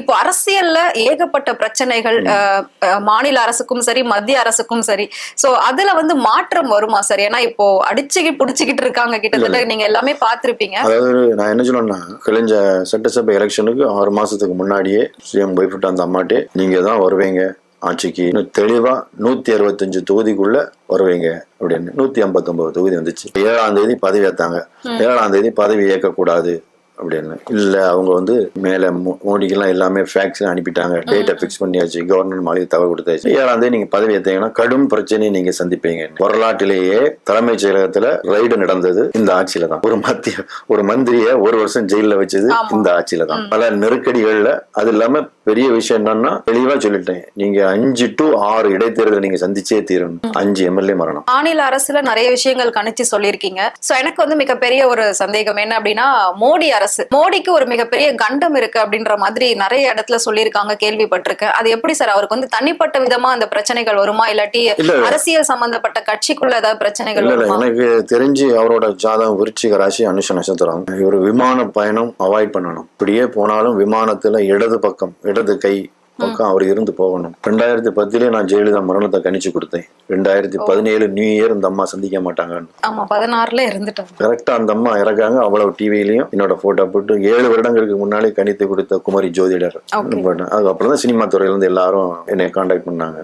இப்போ அரசியல்ல ஏகப்பட்ட பிரச்சனைகள் மாநில அரசுக்கும் சரி மத்திய அரசுக்கும் சரி. சோ அதுல வந்து மாற்றம் வருமா சார்? ஏன்னா இப்போ புடிச்சுக்கிட்டு இருக்காங்க கிட்டத்தட்ட, நீங்க எல்லாமே பார்த்திருப்பீங்க. அதாவது நான் என்ன சொன்னேன்னா, கழிஞ்ச சட்டசபை எலெக்ஷனுக்கு 6 மாசத்துக்கு முன்னாடியே சிஎம் போய்விட்டு அந்த அம்மாட்டே நீங்க தான் வருவீங்க ஆட்சிக்கு, இன்னும் தெளிவா 165 தொகுதிக்குள்ள வருவீங்க அப்படின்னு. 159 தொகுதி வந்துச்சு. 7ஆம் தேதி பதவி ஏத்தாங்க. 7ஆம் தேதி பதவி ஏற்கக்கூடாது அப்படின்னு. இல்ல அவங்க வந்து மேல மோடிக்கெல்லாம் எல்லாமே ஃபேக்ஸ் அனுப்பிட்டாங்க, டேட்டை பிக்ஸ் பண்ணியாச்சு, கவர்னர் மாளிகை தகவல் கொடுத்தாச்சு, 7ஆம் தேதி நீங்க பதவி ஏத்தீங்கன்னா கடும் பிரச்சனையை நீங்க சந்திப்பீங்க. வரலாற்றிலேயே தலைமைச் செயலகத்துல ரைடு நடந்தது இந்த ஆட்சியில தான். ஒரு மந்திரிய 1 வருஷம் ஜெயில வச்சது இந்த ஆட்சியில தான். பல நெருக்கடிகள்ல. அது இல்லாம பெரிய விஷயம் என்னன்னா, தெளிவா சொல்லிட்டேன், நீங்க 5 to 6 இடைத்தேர்தல் நீங்க சந்திச்சே தீரணும். 5 எம்எல்ஏ மரணம். மாநில அரசுல நிறைய விஷயங்கள் கணிச்சு சொல்லியிருக்கீங்க. சோ எனக்கு வந்து மிகப்பெரிய ஒரு சந்தேகம் என்ன அப்படின்னா, மோடிக்கு ஒரு மிகப்பெரிய கண்டம் இருக்கு அப்படின்ற மாதிரி நிறைய இடத்துல சொல்லியிருக்காங்க, கேள்விப்பட்டிருக்கேன். அது எப்படி சார்? அவருக்கு வந்து தனிப்பட்ட விதமா அந்த பிரச்சனைகள் வருமா, இல்லாட்டி அரசியல் சம்பந்தப்பட்ட கட்சிக்குள்ள ஏதாவது பிரச்சனைகள் வருமா? எனக்கு தெரிஞ்சு அவரோட ஜாதகம் விருச்சிக ராசி, அனுஷ நட்சத்திரம். இவர் விமான பயணம் அவாய்ட் பண்ணணும். இப்படியே போனாலும் விமானத்துல இடது பக்கம், இடது கை பக்கம் அவர் இருந்து போகணும். 2010 நான் ஜெயலலிதா மரணத்தை கணிச்சு கொடுத்தேன். 2017 நியூ இயர் இந்த அம்மா சந்திக்க மாட்டாங்கன்னு. 16ல இருந்துட்டாங்க. கரெக்டா அந்த அம்மா இறக்காங்க. அவ்வளவு டிவிலையும் என்னோட போட்டோ போட்டு 7 வருடங்களுக்கு முன்னாலே கணித்து கொடுத்த குமரி ஜோதிடர். அதுக்கப்புறம் தான் சினிமா துறையில இருந்து எல்லாரும் என்னை கான்டாக்ட் பண்ணாங்க.